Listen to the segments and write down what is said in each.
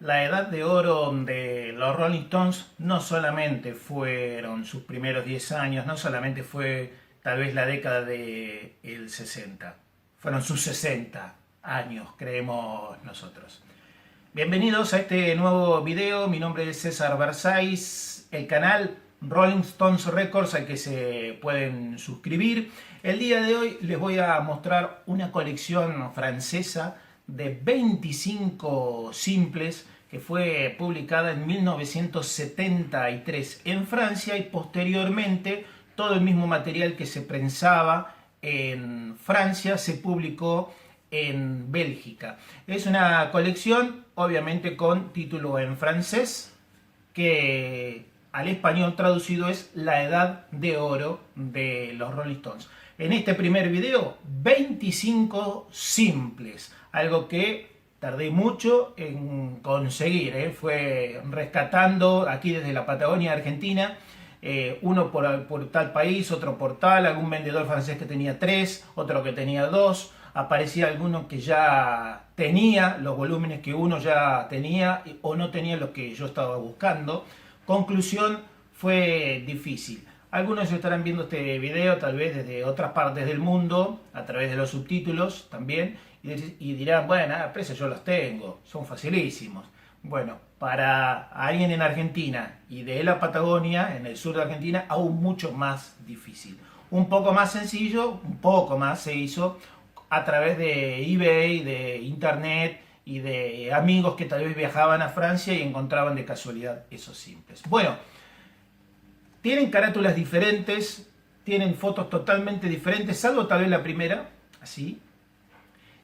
La edad de oro de los Rolling Stones no solamente fueron sus primeros 10 años, no solamente fue tal vez la década del 60, fueron sus 60 años, creemos nosotros. Bienvenidos a este nuevo video, mi nombre es César Versáis, el canal Rolling Stones Records al que se pueden suscribir. El día de hoy les voy a mostrar una colección francesa de 25 simples que fue publicada en 1973 en Francia y posteriormente todo el mismo material que se prensaba en Francia se publicó en Bélgica. Es una colección obviamente con título en francés que al español traducido es La Edad de Oro de los Rolling Stones. En este primer video, 25 simples, algo que tardé mucho en conseguir, fue rescatando aquí desde la Patagonia Argentina, uno por tal país, otro por tal, algún vendedor francés que tenía 3, otro que tenía 2, aparecía alguno que ya tenía los volúmenes que uno ya tenía o no tenía los que yo estaba buscando. Conclusión, fue difícil. Algunos estarán viendo este video tal vez desde otras partes del mundo, a través de los subtítulos también, y dirán, bueno, precios yo los tengo, son facilísimos. Bueno, para alguien en Argentina y de la Patagonia, en el sur de Argentina, aún mucho más difícil. Un poco más sencillo, un poco más se hizo a través de eBay, de internet y de amigos que tal vez viajaban a Francia y encontraban de casualidad esos simples. Bueno, tienen carátulas diferentes, tienen fotos totalmente diferentes, salvo tal vez la primera, así.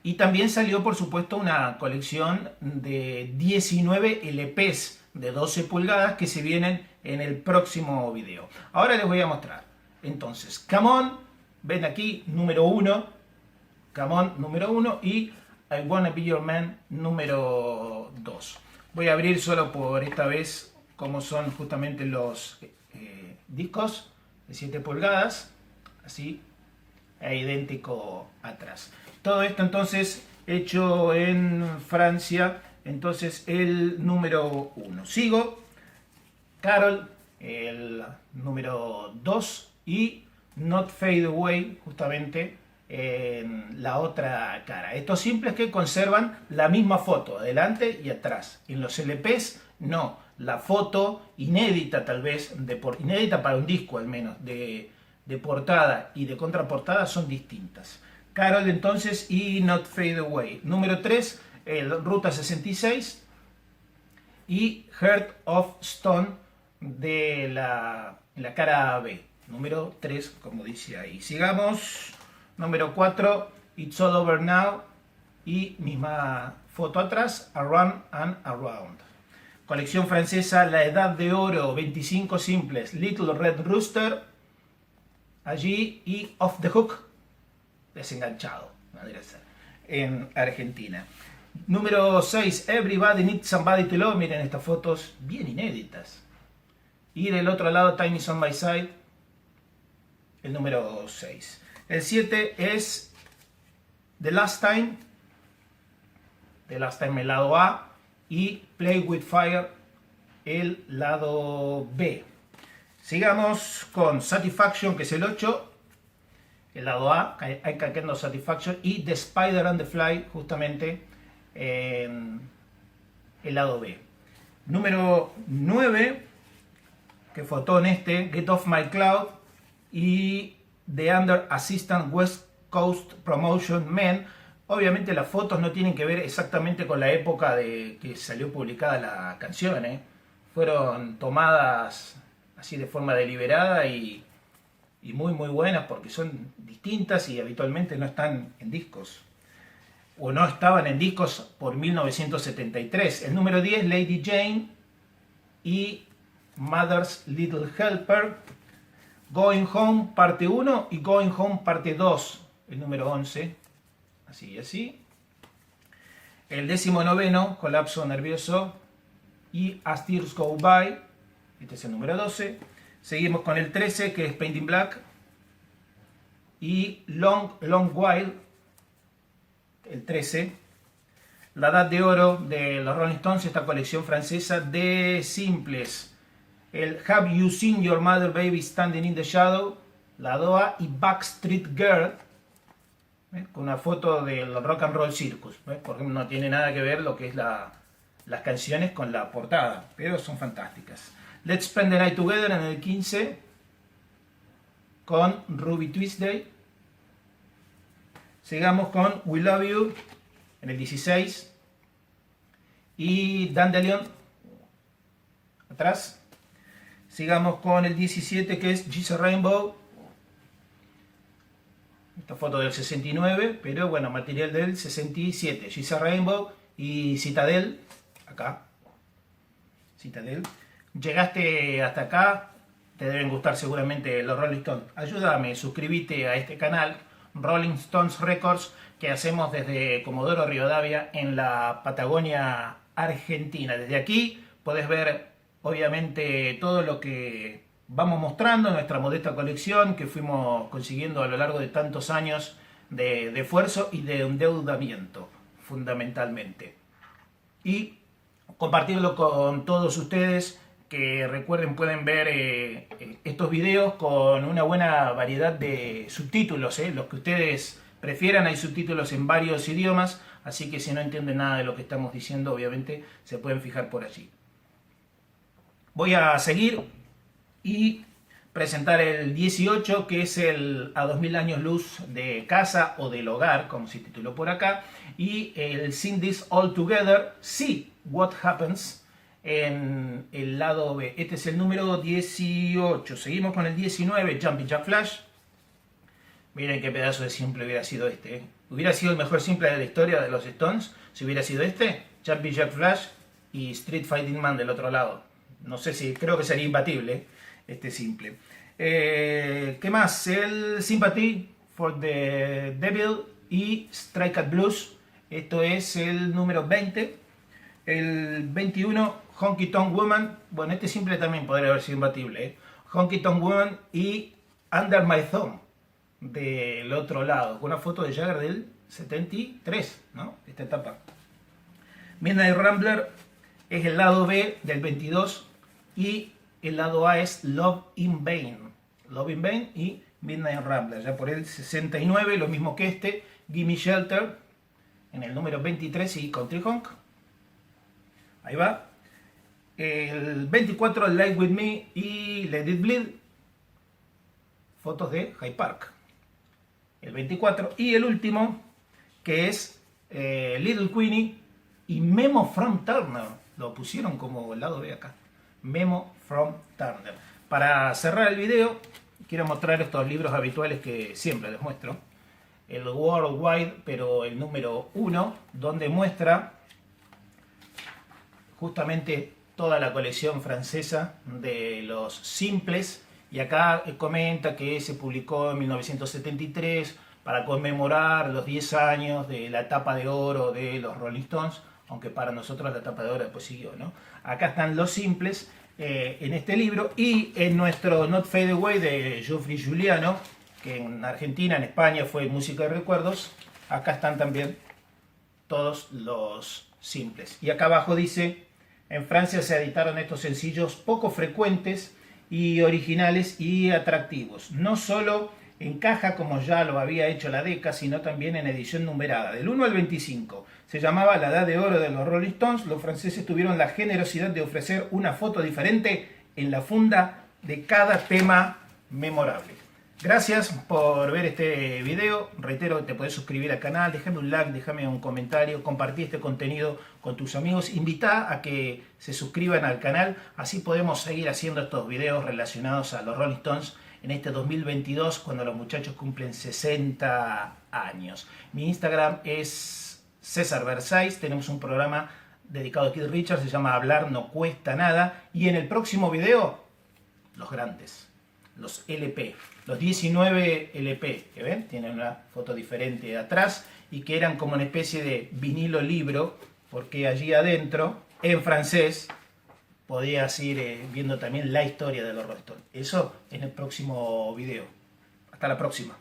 Y también salió, por supuesto, una colección de 19 LPs de 12 pulgadas que se vienen en el próximo video. Ahora les voy a mostrar. Entonces, Come On, ven aquí, número 1. Come On, número 1. Y I Wanna Be Your Man, número 2. Voy a abrir solo por esta vez cómo son justamente los discos de 7 pulgadas, así, e idéntico atrás. Todo esto entonces hecho en Francia, entonces el número 1. Sigo, Carol, el número 2 y Not Fade Away, justamente en la otra cara. Estos simples que conservan la misma foto, adelante y atrás. En los LPs no, la foto inédita tal vez, inédita para un disco al menos, de portada y de contraportada son distintas. Carol entonces y Not Fade Away. Número 3, el Ruta 66 y Heart of Stone de la cara B. Número 3, como dice ahí. Sigamos. Número 4, It's All Over Now y misma foto atrás, Around and Around. Colección francesa, La Edad de Oro, 25 simples, Little Red Rooster, allí y Off the Hook, desenganchado, podría ser, en Argentina. Número 6, Everybody Needs Somebody to Love, miren estas fotos bien inéditas. Y del otro lado, Time Is On My Side, el número 6. El 7 es The Last Time el lado A, y Play With Fire, el lado B. Sigamos con Satisfaction, que es el 8, el lado A, I Can Get No Satisfaction, y The Spider and the Fly, justamente el lado B. Número 9, que fotón Get Off My Cloud, y The Under Assistant West Coast Promotion Men. Obviamente las fotos no tienen que ver exactamente con la época de que salió publicada la canción, Fueron tomadas así de forma deliberada y muy buenas porque son distintas y habitualmente no están en discos. O no estaban en discos por 1973. El número 10, Lady Jane y Mother's Little Helper. Going Home parte 1 y Going Home parte 2, el número 11, así y así. El 19, Colapso Nervioso y As Tears Go By, este es el número 12. Seguimos con el 13, que es Painting Black, y Long While, el 13. la edad de oro de los Rolling Stones, esta colección francesa de simples. El Have You Seen Your Mother Baby Standing in the Shadow, la DOA, y Backstreet Girl, con una foto del Rock and Roll Circus, porque no tiene nada que ver lo que es las canciones con la portada, pero son fantásticas. Let's Spend the Night Together en el 15, con Ruby Tuesday. Sigamos con We Love You en el 16, y Dandelion atrás. Sigamos con el 17, que es Jesus Rainbow. Esta foto del 69, pero bueno, material del 67. Jesus Rainbow y Citadel, acá. Citadel. Llegaste hasta acá, te deben gustar seguramente los Rolling Stones. Ayúdame, suscríbete a este canal, Rolling Stones Records, que hacemos desde Comodoro Rivadavia en la Patagonia Argentina. Desde aquí podés ver obviamente todo lo que vamos mostrando, nuestra modesta colección que fuimos consiguiendo a lo largo de tantos años de esfuerzo y de endeudamiento, fundamentalmente. Y compartirlo con todos ustedes, que recuerden, pueden ver estos videos con una buena variedad de subtítulos, los que ustedes prefieran. Hay subtítulos en varios idiomas, así que si no entienden nada de lo que estamos diciendo, obviamente se pueden fijar por allí. Voy a seguir y presentar el 18, que es el A 2000 años luz de casa o del hogar, como se tituló por acá, y el Sing This All Together, See What Happens, en el lado B. Este es el número 18. Seguimos con el 19, Jumping Jack Flash. Miren qué pedazo de simple hubiera sido este. Hubiera sido el mejor simple de la historia de los Stones si hubiera sido este, Jumping Jack Flash y Street Fighting Man del otro lado. No sé si, creo que sería imbatible este simple. ¿Qué más? El Sympathy for the Devil y Stray Cat Blues. Esto es el número 20. El 21, Honky Tonk Woman. Bueno, este simple también podría haber sido imbatible. Honky Tonk Woman y Under My Thumb del otro lado, con una foto de Jagger del 73, ¿no? Esta etapa. Midnight Rambler es el lado B del 22 y el lado A es Love in Vain. Love in Vain y Midnight Rambler. Ya por el 69, lo mismo que este, Gimme Shelter en el número 23 y Country Honk. Ahí va. El 24, Light With Me y Let It Bleed. Fotos de Hyde Park. El 24. Y el último, que es Little Queenie y Memo from Turner. Lo pusieron como el lado B acá. Memo from Turner. Para cerrar el video, quiero mostrar estos libros habituales que siempre les muestro. El Worldwide, pero el número 1, donde muestra justamente toda la colección francesa de los simples, y acá comenta que se publicó en 1973 para conmemorar los 10 años de la etapa de oro de los Rolling Stones, aunque para nosotros la etapa de oro después siguió, ¿no? Acá están los simples en este libro, y en nuestro Not Fade Away de Geoffrey Giuliano, que en Argentina, en España fue Música de Recuerdos, acá están también todos los simples. Y acá abajo dice: en Francia se editaron estos sencillos poco frecuentes y originales y atractivos, no solo en caja como ya lo había hecho la Decca, sino también en edición numerada, del 1 al 25. Se llamaba La Edad de Oro de los Rolling Stones. Los franceses tuvieron la generosidad de ofrecer una foto diferente en la funda de cada tema memorable. Gracias por ver este video. Reitero que te podés suscribir al canal, déjame un like, déjame un comentario, compartí este contenido con tus amigos, invitá a que se suscriban al canal, así podemos seguir haciendo estos videos relacionados a los Rolling Stones en este 2022, cuando los muchachos cumplen 60 años. Mi Instagram es César Versailles, tenemos un programa dedicado a Keith Richards, se llama Hablar No Cuesta Nada, y en el próximo video, los grandes, los LP, los 19 LP, que ven, tienen una foto diferente atrás, y que eran como una especie de vinilo libro, porque allí adentro, en francés, podías ir viendo también la historia de los Rolling Stones. Eso en el próximo video. Hasta la próxima.